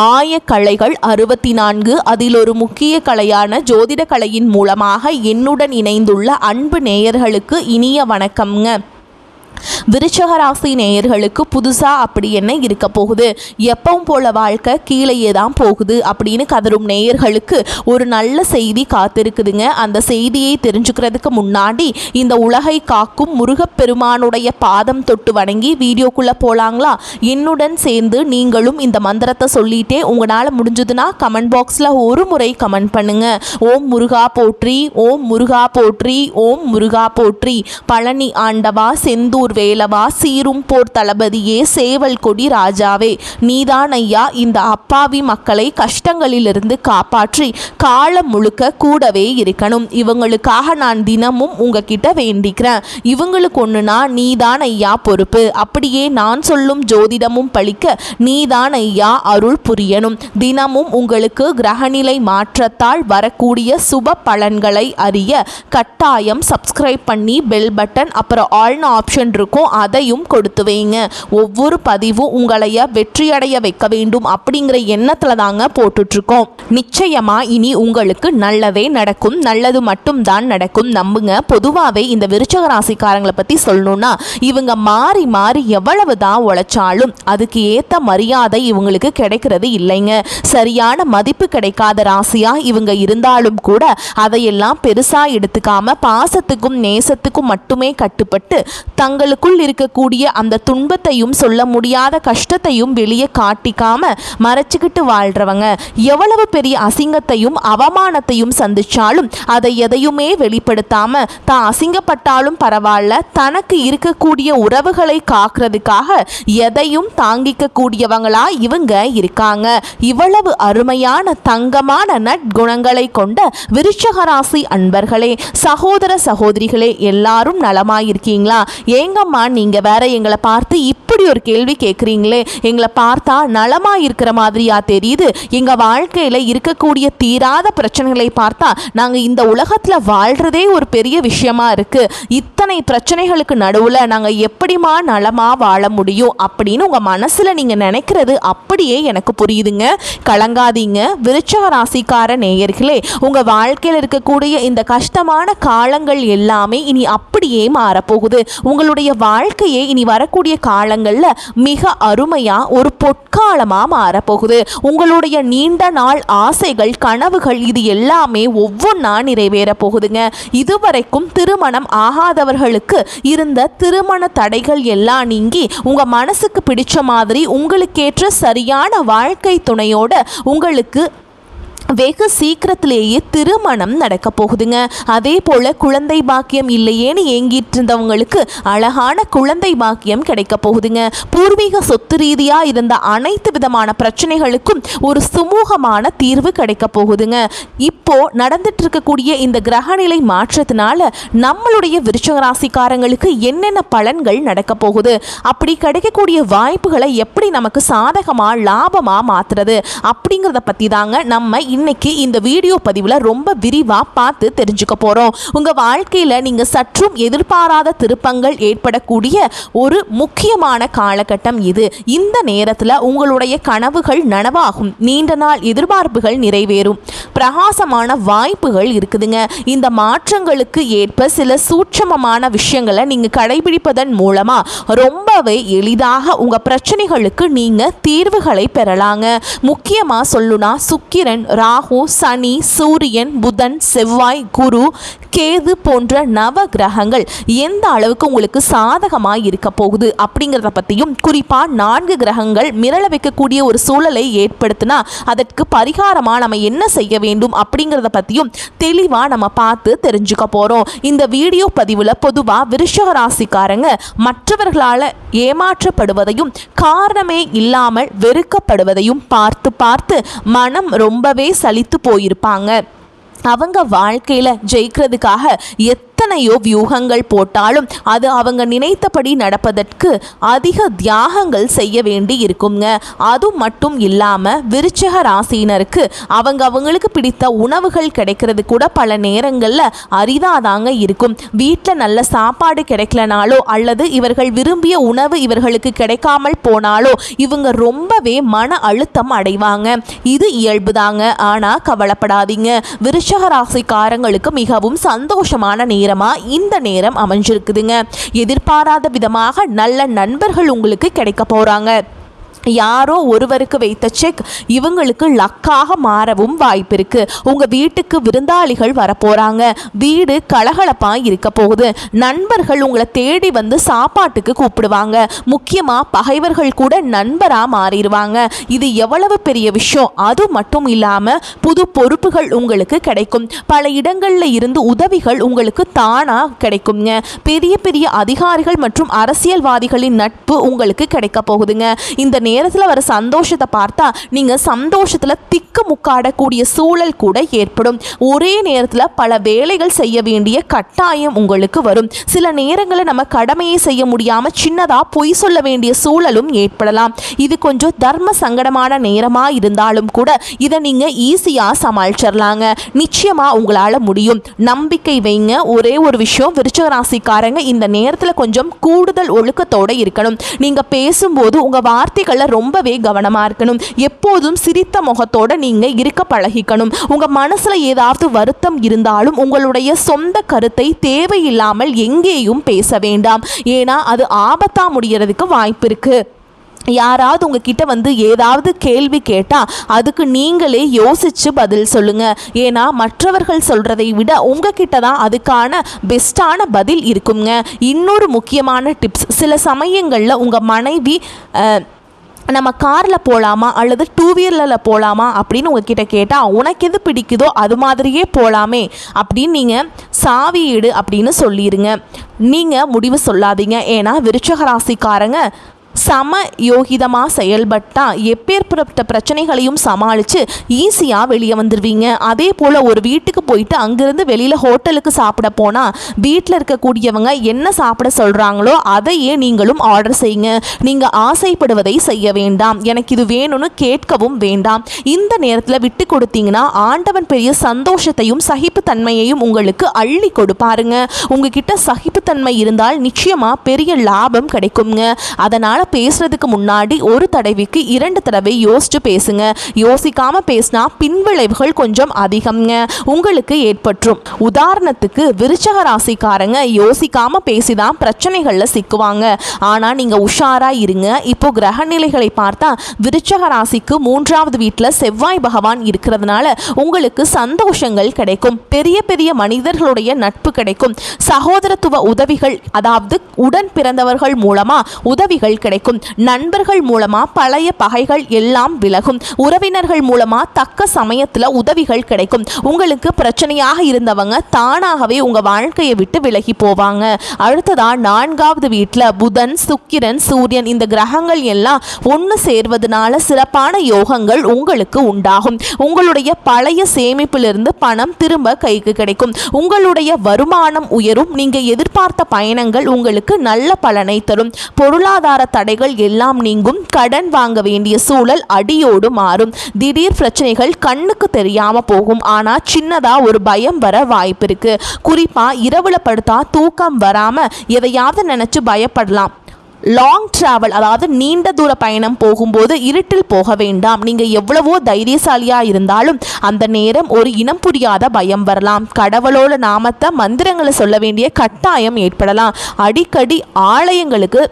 ஆயக்கலைகள் 64, அதில் ஒரு முக்கிய கலையான ஜோதிட கலையின் மூலமாக என்னுடன் இணைந்துள்ள அன்பு நேயர்களுக்கு இனிய வணக்கம்ங்க. விருச்சக ராசி நேயர்களுக்கு புதுசாக அப்படி என்ன இருக்க போகுது, எப்பவும் போல வாழ்க்கை கீழேயே தான் போகுது அப்படின்னு கதரும் நேயர்களுக்கு ஒரு நல்ல செய்தி காத்திருக்குதுங்க. அந்த செய்தியை தெரிஞ்சுக்கிறதுக்கு முன்னாடி இந்த உலகை காக்கும் முருகப்பெருமானுடைய பாதம் தொட்டு வணங்கி வீடியோக்குள்ளே போகலாங்களா? என்னுடன் சேர்ந்து நீங்களும் இந்த மந்திரத்தை சொல்லிட்டே உங்களால் முடிஞ்சதுன்னா கமெண்ட் பாக்ஸில் ஒரு முறை கமெண்ட் பண்ணுங்க. ஓம் முருகா போற்றி, ஓம் முருகா போற்றி, ஓம் முருகா போற்றி. பழனி ஆண்டவா, செந்தூர் வேலவா, சீரும் போர் தளபதியே, சேவல் கொடி ராஜாவே, நீதான் ஐயா இந்த அப்பாவி மக்களை கஷ்டங்களிலிருந்து காப்பாற்றி காலம் முழுக்க கூடவே இருக்கணும். இவங்களுக்காக நான் தினமும் உங்ககிட்ட வேண்டிக்கிறேன். இவங்களுக்கு ஒண்ணுனா நீதான் ஐயா பொறுப்பு. அப்படியே நான் சொல்லும் ஜோதிடமும் பழிக்க நீதான் ஐயா அருள் புரியணும். தினமும் உங்களுக்கு கிரகநிலை மாற்றத்தால் வரக்கூடிய சுப பலன்களை அறிய கட்டாயம் சப்ஸ்கிரைப் பண்ணி பெல் பட்டன் அப்புறம் ஆல்னு ஆப்ஷன் இருக்கும், அதையும் கொடுத்து வைங்க. ஒவ்வொரு பதிவும் உங்களைய வெற்றியடைய வைக்க வேண்டும் அப்படிங்கிற எண்ணத்துல தாங்க போட்டுட்ருக்கோம். நிச்சயமா இனி உங்களுக்கு நல்லதே நடக்கும், நல்லது மட்டும் தான் நடக்கும், நம்புங்க. பொதுவாகவே இந்த விருச்சக ராசிக்காரங்களை பற்றி சொல்லணும்னா இவங்க மாறி மாறி எவ்வளவு தான் உழைச்சாலும் அதுக்கு ஏற்ற மரியாதை இவங்களுக்கு கிடைக்கிறது இல்லைங்க. சரியான மதிப்பு கிடைக்காத ராசியா இவங்க இருந்தாலும் கூட அதையெல்லாம் பெருசா எடுத்துக்காம பாசத்துக்கும் நேசத்துக்கும் மட்டுமே கட்டுப்பட்டு தங்களுக்குள் இருக்கக்கூடிய அந்த துன்பத்தையும் சொல்ல முடியாத கஷ்டத்தையும் வெளியே காட்டிக்காம மறைச்சிக்கிட்டு வாழ்றவங்க. எவ்வளவு பெரிய அசிங்கத்தையும் அவமானத்தையும் சந்திச்சாலும் அதை எதையுமே வெளிப்படுத்தாம தான் அசிங்கப்பட்டாலும் பரவாயில்ல, தனக்கு இருக்கக்கூடிய உறவுகளை காக்கிறதுக்காக எதையும் தாங்கிக்க கூடியவங்களா இவங்க இருக்காங்க. இவ்வளவு அருமையான தங்கமான நற்குணங்களை கொண்ட விருச்சக ராசி அன்பர்களே, சகோதர சகோதரிகளே, எல்லாரும் நலமாயிருக்கீங்களா? ஏங்கம்மா நீங்க வேற எங்களை பார்த்து இப்படி ஒரு கேள்வி கேட்குறீங்களே, எங்களை பார்த்தா நலமா இருக்கிற மாதிரியா தெரியுது, எங்க வாழ்க்கையில இருக்கக்கூடிய தீராத பிரச்சனைகளை பார்த்தா நாங்க இந்த உலகத்துல வாழ்றதே ஒரு பெரிய விஷயமா இருக்கு, இத்தனை பிரச்சனைகளுக்கு நடுவுல நாங்க எப்படிமா நலமா வாழ முடியும் அப்படின்னு உங்க மனசுல நீங்க நினைக்கிறது அப்படியே எனக்கு புரியுதுங்க. கலங்காதீங்க விருச்சக ராசிக்கார நேயர்களே, உங்க வாழ்க்கையில் இருக்கக்கூடிய இந்த கஷ்டமான காலங்கள் எல்லாமே இனி அப்படியே மாறப்போகுது. உங்களுடைய வாழ்க்கையே இனி வரக்கூடிய காலங்கள்ல மிக அருமையா ஒரு பொற்காலமா மாறப்போகுது. உங்களுடைய நீண்ட நாள் ஆசைகள், கனவுகள் இது எல்லாமே ஒவ்வொன்றா நிறைவேற போகுதுங்க. இதுவரைக்கும் திருமணம் ஆகாதவர்களுக்கு இருந்த திருமண தடைகள் எல்லாம் நீங்கி உங்க மனசுக்கு பிடிச்ச மாதிரி உங்களுக்கேற்ற சரியான வாழ்க்கை துணையோட உங்களுக்கு வெகு சீக்கிரத்திலேயே திருமணம் நடக்க போகுதுங்க. அதே போல குழந்தை பாக்கியம் இல்லையேன்னு ஏங்கிட்டு இருந்தவங்களுக்கு அழகான குழந்ை பாக்கியம் கிடைக்க போகுதுங்க. பூர்வீக சொத்து ரீதியா இருந்த அனைத்து விதமான பிரச்சனைகளுக்கும் ஒரு சுமூகமான தீர்வு கிடைக்க போகுதுங்க. இப்போ நடந்துட்டு இருக்கக்கூடிய இந்த கிரகநிலை மாற்றத்தினால நம்மளுடைய விருச்சக ராசிக்காரங்களுக்கு என்னென்ன பலன்கள் நடக்க போகுது, அப்படி கிடைக்கக்கூடிய வாய்ப்புகளை எப்படி நமக்கு சாதகமா லாபமா மாத்துறது அப்படிங்கிறத பத்தி தாங்க நம்ம இன்னைக்கு இந்த வீடியோ பதிவில் ரொம்ப விரிவாக பார்த்து தெரிஞ்சுக்க போகிறோம். உங்கள் வாழ்க்கையில் நீங்கள் சற்றும் எதிர்பாராத திருப்பங்கள் ஏற்படக்கூடிய ஒரு முக்கியமான காலகட்டம் இது. இந்த நேரத்தில் உங்களுடைய கனவுகள் நனவாகும், நீண்ட நாள் எதிர்பார்ப்புகள் நிறைவேறும், பிரகாசமான வாய்ப்புகள் இருக்குதுங்க. இந்த மாற்றங்களுக்கு ஏற்ப சில சூட்சமமான விஷயங்களை நீங்கள் கடைபிடிப்பதன் மூலமாக ரொம்பவே எளிதாக உங்கள் பிரச்சனைகளுக்கு நீங்கள் தீர்வுகளை பெறலாங்க. முக்கியமாக சொல்லுனா சுக்கிரன், ராகு, சனி, சூரியன், புதன், செவ்வாய், குரு, கேது போன்ற நவ கிரகங்கள் எந்த அளவுக்கு உங்களுக்கு சாதகமாக இருக்க போகுது அப்படிங்கிறத பற்றியும், குறிப்பாக 4 கிரகங்கள் மிரள வைக்கக்கூடிய ஒரு சூழலை ஏற்படுத்தினா அதற்கு பரிகாரமாக நம்ம என்ன செய்ய வேண்டும் அப்படிங்கிறத பற்றியும் தெளிவாக நம்ம பார்த்து தெரிஞ்சுக்க போகிறோம். இந்த வீடியோ பதிவில் பொதுவாக விருச்சக ராசிக்காரங்க மற்றவர்களால் ஏமாற்றப்படுவதையும் காரணமே இல்லாமல் வெறுக்கப்படுவதையும் பார்த்து பார்த்து மனம் ரொம்பவே சலித்து போயிருப்பாங்க. அவங்க வாழ்க்கையில் ஜெயிக்கிறதுக்காக எத்தனையோ வியூகங்கள் போட்டாலும் அது அவங்க நினைத்தபடி நடப்பதற்கு அதிக தியாகங்கள் செய்ய வேண்டி இருக்குங்க. அது மட்டும் இல்லாமல் விருச்சிக ராசியினருக்கு அவங்களுக்கு பிடித்த உணவுகள் கிடைக்கிறது கூட பல நேரங்களில் அரிதாதாங்க இருக்கும். வீட்டில் நல்ல சாப்பாடு கிடைக்கலனாலோ அல்லது இவர்கள் விரும்பிய உணவு இவர்களுக்கு கிடைக்காமல் போனாலோ இவங்க ரொம்பவே மன அழுத்தம் அடைவாங்க. இது இயல்புதாங்க. ஆனால் கவலைப்படாதீங்க, விருச்சிக ராசிக்காரங்களுக்கு மிகவும் சந்தோஷமான நேரமா இந்த நேரம் அமைஞ்சிருக்குதுங்க. எதிர்பாராத விதமாக நல்ல நண்பர்கள் உங்களுக்கு கிடைக்க போறாங்க. யாரோ ஒருவருக்கு வைத்த செக் இவங்களுக்கு லக்காக மாறவும் வாய்ப்பு இருக்கு. உங்க வீட்டுக்கு விருந்தாளிகள் வரப்போறாங்க. வீடு கலகலப்பாக இருக்க போகுது. நண்பர்கள் உங்களை தேடி வந்து சாப்பாட்டுக்கு கூப்பிடுவாங்க. முக்கியமா பகைவர்கள் கூட நண்பரா மாறிடுவாங்க. இது எவ்வளவு பெரிய விஷயம். அது மட்டும் இல்லாம புது பொறுப்புகள் உங்களுக்கு கிடைக்கும். பல இடங்கள்ல இருந்து உதவிகள் உங்களுக்கு தானா கிடைக்குங்க. பெரிய பெரிய அதிகாரிகள் மற்றும் அரசியல்வாதிகளின் நட்பு உங்களுக்கு கிடைக்க போகுதுங்க. இந்த நேரத்தில் வர சந்தோஷத்தை பார்த்தா நீங்கள் சந்தோஷத்தில் திக்கு முக்காடக்கூடிய சூழல் கூட ஏற்படும். ஒரே நேரத்தில் பல வேலைகள் செய்ய வேண்டிய கட்டாயம் உங்களுக்கு வரும். சில நேரங்களில் நம்ம கடமையை செய்ய முடியாமல் சின்னதாக பொய் சொல்ல வேண்டிய சூழலும் ஏற்படலாம். இது கொஞ்சம் தர்ம சங்கடமான நேரமாக இருந்தாலும் கூட இதை நீங்கள் ஈஸியாக சமாளிச்சிடலாங்க. நிச்சயமாக உங்களால் முடியும். நம்பிக்கை வைங்க. ஒரே ஒரு விஷயம், விருச்சிக ராசிக்காரங்க இந்த நேரத்தில் கொஞ்சம் கூடுதல் ஒழுக்கத்தோடு இருக்கணும். நீங்கள் பேசும்போது உங்கள் வார்த்தைகளை ரொம்பவே கவனமா இருக்கணும். எப்போதும் சிரித்த முகத்தோட நீங்க இருக்க பழகிக்கணும். உங்க மனசுல ஏதாவது வருத்தம் இருந்தாலும் உங்களுடைய சொந்த கருத்தை தேவையில்லாமல் எங்கேயும் பேச வேண்டாம். ஏன்னா அது ஆபத்தா முடியறதுக்கு வாய்ப்பு இருக்கு. யாராவது உங்ககிட்ட வந்து ஏதாவது கேள்வி கேட்டால் அதுக்கு நீங்களே யோசித்து பதில் சொல்லுங்கள். ஏன்னா மற்றவர்கள் சொல்கிறதை விட உங்ககிட்ட தான் அதுக்கான பெஸ்ட்டான பதில் இருக்குங்க. இன்னொரு முக்கியமான டிப்ஸ், சில சமயங்களில் உங்கள் மனைவி நம்ம காரில் போகலாமா அல்லது டூ வீலரில் போகலாமா அப்படின்னு உங்ககிட்ட கேட்டால் உனக்கு எது பிடிக்குதோ அது மாதிரியே போகலாமே அப்படின்னு நீங்கள் சாவியீடு அப்படின்னு சொல்லிடுங்க. நீங்கள் முடிவு சொல்லாதீங்க. ஏன்னா விருச்சிக ராசிக்காரங்க சம யோகிதமாக செயல்பட்டால் எப்பேற்பட்ட பிரச்சனைகளையும் சமாளித்து ஈஸியாக வெளியே வந்துடுவீங்க. அதே போல் ஒரு வீட்டுக்கு போயிட்டு அங்கேருந்து வெளியில் ஹோட்டலுக்கு சாப்பிட போனால் வீட்டில் இருக்கக்கூடியவங்க என்ன சாப்பிட சொல்கிறாங்களோ அதையே நீங்களும் ஆர்டர் செய்யுங்க. நீங்கள் ஆசைப்படுவதை செய்ய வேண்டாம். எனக்கு இது வேணும்னு கேட்கவும் வேண்டாம். இந்த நேரத்தில் விட்டு கொடுத்தீங்கன்னா ஆண்டவன் பெரிய சந்தோஷத்தையும் சகிப்புத்தன்மையையும் உங்களுக்கு அள்ளி கொடுப்பாருங்க. உங்ககிட்ட சகிப்புத்தன்மை இருந்தால் நிச்சயமாக பெரிய லாபம் கிடைக்குங்க. அதனால் பேசுறதுக்கு முன்னாடி ஒரு தடவைக்கு 2 தடவை யோசிச்சு பேசுங்க. யோசிக்காம பேசினா பின்விளைவுகள் கொஞ்சம் அதிகம்ங்க உங்களுக்கு ஏற்பட்டுரும். உதாரணத்துக்கு விருச்சிக ராசிக்காரங்க யோசிக்காம பேசிதான் பிரச்சனைகள்ல சிக்குவாங்க. ஆனா நீங்க உஷாரா இருங்க. இப்போ கிரக நிலைகளை பார்த்தா விருச்சிக ராசிக்கு 3வது வீட்டுல செவ்வாய் பகவான் இருக்கிறதுனால உங்களுக்கு சந்தோஷங்கள் கிடைக்கும். பெரிய பெரிய மனிதர்களுடைய நட்பு கிடைக்கும். சகோதரத்துவ உதவிகள், அதாவது உடன் பிறந்தவர்கள் மூலமா உதவிகள் கிடைக்கும். நண்பர்கள் மூலமா பழைய பகைகள் எல்லாம் விலகும். உறவினர்கள் மூலமா தக்க சமயத்துல உதவிகள் கிடைக்கும். உங்களுக்கு பிரச்சனையாக இருந்தவங்க தானாகவே உங்க வாழ்க்கையை விட்டு விலகி போவாங்க. அடுத்ததா 4வது வீட்டுல புதன், சுக்கிரன், சூரியன் இந்த கிரகங்கள் எல்லாம் ஒன்று சேர்வதனால சிறப்பான யோகங்கள் உங்களுக்கு உண்டாகும். உங்களுடைய பழைய சேமிப்பிலிருந்து பணம் திரும்ப கைக்கு கிடைக்கும். உங்களுடைய வருமானம் உயரும். நீங்க எதிர்பார்த்த பயணங்கள் உங்களுக்கு நல்ல பலனை தரும். பொருளாதார தடைகள் எல்லாம் நீங்கும். கடன் வாங்க வேண்டிய சூழல் அடியோடு மாறும். திடீர் பிரச்சனைகள் கண்ணுக்கு தெரியாம போகும். ஆனா சின்னதா ஒரு பயம் வர வாய்ப்பு இருக்கு. குறிப்பா இரவுல படுத்தா தூக்கம் வராம எதையாவது நினைச்சு பயப்படலாம். லாங் டிராவல், அதாவது நீண்ட தூர பயணம் போகும்போது இருட்டில் போக வேண்டாம். நீங்கள் எவ்வளவோ தைரியசாலியாக இருந்தாலும் அந்த நேரம் ஒரு இனம் புரியாத பயம் வரலாம். கடவுளோட நாமத்தை மந்திரங்களை சொல்ல வேண்டிய கட்டாயம் ஏற்படலாம். அடிக்கடி ஆலயங்களுக்கு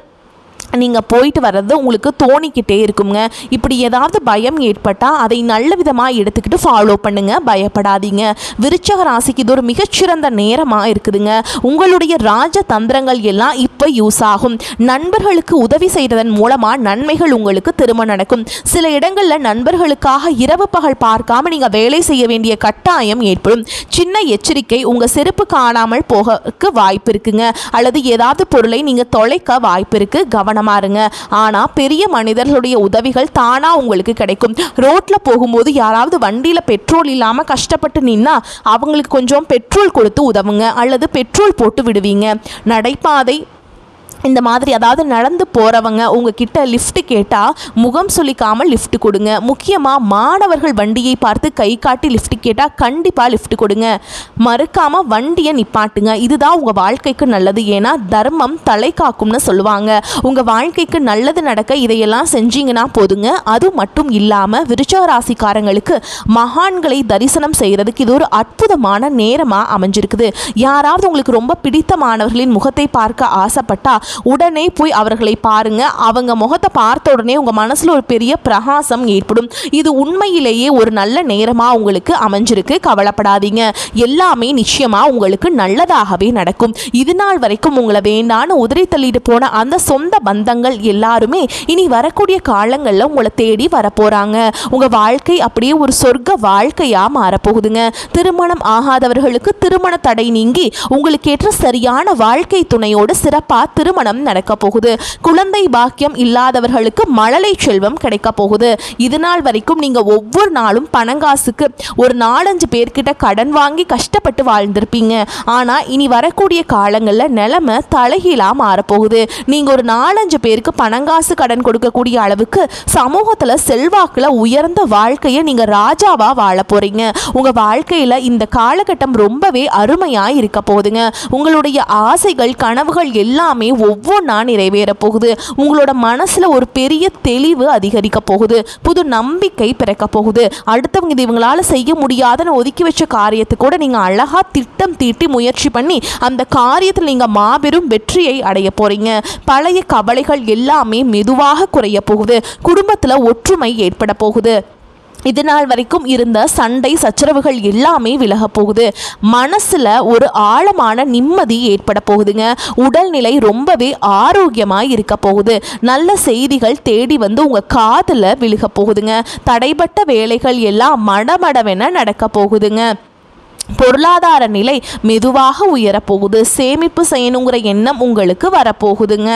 நீங்கள் போயிட்டு வர்றது உங்களுக்கு தோணிக்கிட்டே இருக்குங்க. இப்படி ஏதாவது பயம் ஏற்பட்டால் அதை நல்ல விதமாக எடுத்துக்கிட்டு ஃபாலோ பண்ணுங்க. பயப்படாதீங்க. விருச்சிக ராசிக்கு இது ஒரு மிகச்சிறந்த நேரமாக இருக்குதுங்க. உங்களுடைய ராஜ தந்திரங்கள் எல்லாம் இப்போ யூஸ் ஆகும். நண்பர்களுக்கு உதவி செய்வதன் மூலமாக நன்மைகள் உங்களுக்கு திரும்ப நடக்கும். சில இடங்களில் நண்பர்களுக்காக இரவு பகல் பார்க்காம நீங்கள் வேலை செய்ய வேண்டிய கட்டாயம் ஏற்படும். சின்ன எச்சரிக்கை, உங்கள் செருப்பு காணாமல் போகக்கு வாய்ப்பு இருக்குங்க. அல்லது ஏதாவது பொருளை நீங்கள் தொலைக்க வாய்ப்பு இருக்கு. கவனம் கவனமாக இருங்க. ஆனால் பெரிய மனிதர்களுடைய உதவிகள் தானாக உங்களுக்கு கிடைக்கும். ரோட்டில் போகும்போது யாராவது வண்டியில் பெட்ரோல் இல்லாமல் கஷ்டப்பட்டு நின்னா அவங்களுக்கு கொஞ்சம் பெட்ரோல் கொடுத்து உதவுங்க, அல்லது பெட்ரோல் போட்டு விடுவீங்க. நடைபாதை இந்த மாதிரி அதாவது நடந்து போகிறவங்க உங்ககிட்ட லிஃப்ட் கேட்டால் முகம் சொல்லிக்காமல் லிஃப்ட் கொடுங்க. முக்கியமாக மாணவர்கள் வண்டியை பார்த்து கை காட்டி லிஃப்ட் கேட்டால் கண்டிப்பாக லிஃப்ட் கொடுங்க. மறுக்காமல் வண்டியை நிப்பாட்டுங்க. இதுதான் உங்கள் வாழ்க்கைக்கு நல்லது. ஏன்னா தர்மம் தலை காக்கும்னு சொல்லுவாங்க. உங்கள் வாழ்க்கைக்கு நல்லது நடக்க இதையெல்லாம் செஞ்சீங்கன்னா போதுங்க. அது மட்டும் இல்லாமல் விருச்சிக ராசிக்காரங்களுக்கு மகான்களை தரிசனம் செய்கிறதுக்கு இது ஒரு அற்புதமான நேரமாக அமைஞ்சிருக்குது. யாராவது உங்களுக்கு ரொம்ப பிடித்தமானவர்களின் முகத்தை பார்க்க ஆசைப்பட்டா உடனே போய் அவர்களை பாருங்க. அவங்க முகத்தை பார்த்த உடனே உங்க மனசுல ஒரு பெரிய பிரகாசம் ஏற்படும். இது உண்மையிலேயே ஒரு நல்ல நேரமா உங்களுக்கு அமைஞ்சிருக்கு. கவலைப்படாதீங்க, எல்லாமே நிச்சயமா உங்களுக்கு நல்லதாகவே நடக்கும். இது நாள் வரைக்கும் உங்களை வேண்டான்னு உதறி தள்ளிட்டு போன அந்த சொந்த பந்தங்கள் எல்லாருமே இனி வரக்கூடிய காலங்களில் உங்களை தேடி வரப்போறாங்க. உங்க வாழ்க்கை அப்படியே ஒரு சொர்க்க வாழ்க்கையா மாறப்போகுதுங்க. திருமணம் ஆகாதவர்களுக்கு திருமண தடை நீங்கி உங்களுக்கு ஏற்ற சரியான வாழ்க்கை துணையோடு சிறப்பா திருமணம் நடக்க போகுது. குழந்தை பாக்கியம் இல்லாதவர்களுக்கு மழலை செல்வம் கிடைக்க போகுது. இது நாள் வரைக்கும் நீங்க ஒவ்வொரு நாளும் பணங்காசுக்கு ஒரு 4-5 பேர்கிட்ட கடன் வாங்கி கஷ்டப்பட்டு வாழ்ந்திருப்பீங்க. ஆனா இனி வரக்கூடிய காலங்களில் நிலைமை தலைகீழா மாறப்போகுது. நீங்க ஒரு 4-5 பேருக்கு பணங்காசு கடன் கொடுக்கக்கூடிய அளவுக்கு சமூகத்துல செல்வாக்குல உயர்ந்த வாழ்க்கையை நீங்க ராஜாவா வாழ போறீங்க. உங்க வாழ்க்கையில இந்த காலகட்டம் ரொம்பவே அருமையா இருக்க போகுதுங்க. உங்களுடைய ஆசைகள் கனவுகள் எல்லாமே ஒவ்வொன்றா நிறைவேற போகுது. உங்களோட மனசுல ஒரு பெரிய தெளிவு அதிகரிக்க போகுது. புது நம்பிக்கை பிறக்க போகுது. அடுத்தவங்க இது இவங்களால செய்ய முடியாதுன்னு ஒதுக்கி வச்ச காரியத்தை கூட நீங்க அழகா திட்டம் தீட்டி முயற்சி பண்ணி அந்த காரியத்தில் நீங்க மாபெரும் வெற்றியை அடைய போறீங்க. பழைய கவலைகள் எல்லாமே மெதுவாக குறைய போகுது. குடும்பத்துல ஒற்றுமை ஏற்பட போகுது. இது நாள் வரைக்கும் இருந்த சண்டை சச்சரவுகள் எல்லாமே விலக போகுது. மனசுல ஒரு ஆழமான நிம்மதி ஏற்பட போகுதுங்க. உடல்நிலை ரொம்பவே ஆரோக்கியமாக இருக்க போகுது. நல்ல செய்திகள் தேடி வந்து உங்க காதுல விழுக போகுதுங்க. தடைப்பட்ட வேலைகள் எல்லாம் மடமடவென நடக்க போகுதுங்க. பொருளாதார நிலை மெதுவாக உயரப்போகுது. சேமிப்பு செய்யணுங்கிற எண்ணம் உங்களுக்கு வரப்போகுதுங்க.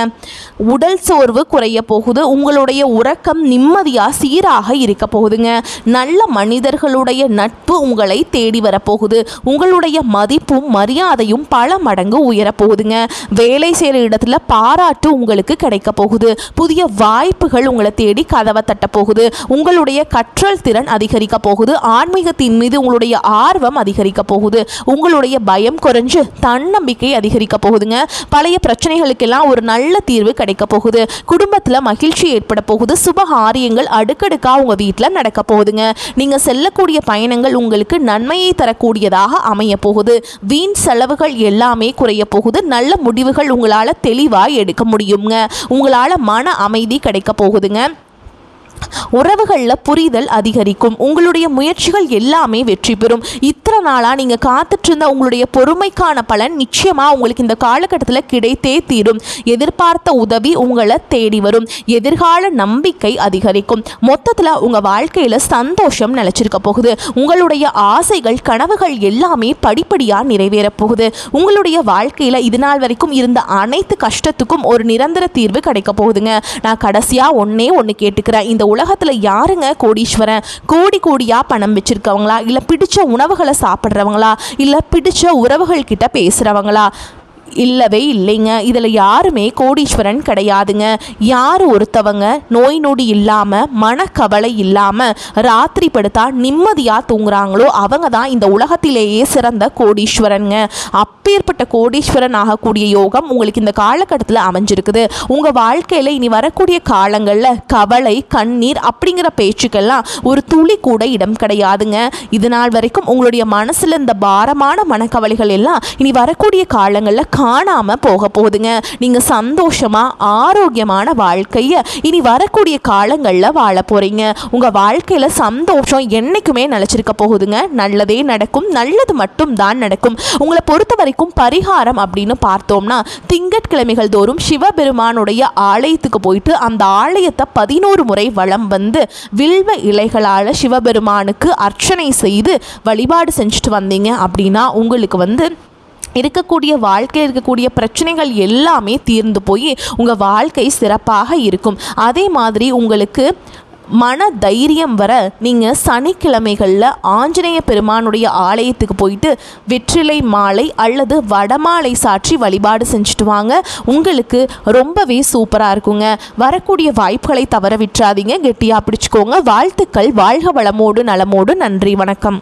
உடல் சோர்வு குறைய போகுது. உங்களுடைய உறக்கம் நிம்மதியாக சீராக இருக்க போகுதுங்க. நல்ல மனிதர்களுடைய நட்பு உங்களை தேடி வரப்போகுது. உங்களுடைய மதிப்பும் மரியாதையும் பல மடங்கு உயரப்போகுதுங்க. வேலை செய்கிற இடத்துல பாராட்டு உங்களுக்கு கிடைக்க போகுது. புதிய வாய்ப்புகள் உங்களை தேடி கதவை தட்ட போகுது. உங்களுடைய கற்றல் திறன் அதிகரிக்க போகுது. ஆன்மீகத்தின் மீது உங்களுடைய ஆர்வம் அதிகரிக்க போகுது. உங்களுடைய பயம் குறைஞ்சு தன்னம்பிக்கை அதிகரிக்க போகுதுங்க. பழைய பிரச்சனைகளுக்கெல்லாம் ஒரு நல்ல தீர்வு கிடைக்க போகுது. குடும்பத்தில் மகிழ்ச்சி ஏற்பட போகுது. சுபகாரியங்கள் அடுக்கடுக்கா உங்க வீட்டில் நடக்க போகுதுங்க. நீங்க செல்லக்கூடிய பயணங்கள் உங்களுக்கு நன்மையை தரக்கூடியதாக அமைய போகுது. வீண் செலவுகள் எல்லாமே குறைய போகுது. நல்ல முடிவுகள் உங்களால தெளிவாக எடுக்க முடியுங்க. உங்களால மன அமைதி கிடைக்க போகுதுங்க. உறவுகளில் புரிதல் அதிகரிக்கும். உங்களுடைய முயற்சிகள் எல்லாமே வெற்றி பெறும். இத்தனை நாளாக நீங்கள் காத்துட்டு இருந்த உங்களுடைய பொறுமைக்கான பலன் நிச்சயமாக உங்களுக்கு இந்த காலகட்டத்தில் கிடைத்தே தீரும். எதிர்பார்த்த உதவி உங்களை தேடி வரும். எதிர்கால நம்பிக்கை அதிகரிக்கும். மொத்தத்தில் உங்கள் வாழ்க்கையில் சந்தோஷம் நிலைச்சிருக்க போகுது. உங்களுடைய ஆசைகள் கனவுகள் எல்லாமே படிப்படியாக நிறைவேறப் போகுது. உங்களுடைய வாழ்க்கையில் இது நாள் வரைக்கும் இருந்த அனைத்து கஷ்டத்துக்கும் ஒரு நிரந்தர தீர்வு கிடைக்க போகுதுங்க. நான் கடைசியாக ஒன்று கேட்டுக்கிறேன். இந்த உலகத்துல யாருங்க கோடீஸ்வரன்? கோடி கோடியா பணம் வச்சிருக்கவங்களா, இல்ல பிடிச்ச உணவுகளை சாப்பிட்றவங்களா, இல்ல பிடிச்ச உறவுகள் கிட்ட பேசுறவங்களா? இல்லவே இல்லைங்க. இதில் யாருமே கோடீஸ்வரன் கிடையாதுங்க. யார் ஒருத்தவங்க நோய் நொடி இல்லாமல் மனக்கவலை இல்லாமல் ராத்திரி படுத்தா நிம்மதியாக தூங்குறாங்களோ அவங்க தான் இந்த உலகத்திலேயே சிறந்த கோடீஸ்வரனுங்க. அப்பேற்பட்ட கோடீஸ்வரன் ஆகக்கூடிய யோகம் உங்களுக்கு இந்த காலகட்டத்தில் அமைஞ்சிருக்குது. உங்கள் வாழ்க்கையில் இனி வரக்கூடிய காலங்களில் கவலை கண்ணீர் அப்படிங்கிற பேச்சுக்கெல்லாம் ஒரு துளி கூட இடம் கிடையாதுங்க. இது நாள் வரைக்கும் உங்களுடைய மனசில் இந்த பாரமான மனக்கவலைகள் எல்லாம் இனி வரக்கூடிய காலங்களில் காணாம போக போகுதுங்க. நீங்க சந்தோஷமா ஆரோக்கியமான வாழ்க்கையை இனி வரக்கூடிய காலங்களில் வாழ போறீங்க. உங்க வாழ்க்கையில சந்தோஷம் என்னைக்குமே நிலைச்சிருக்க போகுதுங்க. நல்லதே நடக்கும். நல்லது மட்டும் தான் நடக்கும். உங்களை பொறுத்த வரைக்கும் பரிகாரம் அப்படின்னு பார்த்தோம்னா திங்கட்கிழமைகள் தோறும் சிவபெருமானுடைய ஆலயத்துக்கு போயிட்டு அந்த ஆலயத்தை 11 முறை வலம் வந்து வில்வ இலைகளால் சிவபெருமானுக்கு அர்ச்சனை செய்து வழிபாடு செஞ்சுட்டு வந்தீங்க அப்படின்னா உங்களுக்கு இருக்கக்கூடிய வாழ்க்கையில் இருக்கக்கூடிய பிரச்சனைகள் எல்லாமே தீர்ந்து போய் உங்கள் வாழ்க்கை சிறப்பாக இருக்கும். அதே மாதிரி உங்களுக்கு மன தைரியம் வர நீங்கள் சனிக்கிழமைகளில் ஆஞ்சநேய பெருமானுடைய ஆலயத்துக்கு போயிட்டு வெற்றிலை மாலை அல்லது வடமாலை சாற்றி வழிபாடு செஞ்சுட்டு வாங்க. உங்களுக்கு ரொம்பவே சூப்பராக இருக்குங்க. வரக்கூடிய வாய்ப்புகளை தவற விட்டுறாதீங்க, கெட்டியாக பிடிச்சிக்கோங்க. வாழ்த்துக்கள். வாழ்க வளமோடு நலமோடு. நன்றி, வணக்கம்.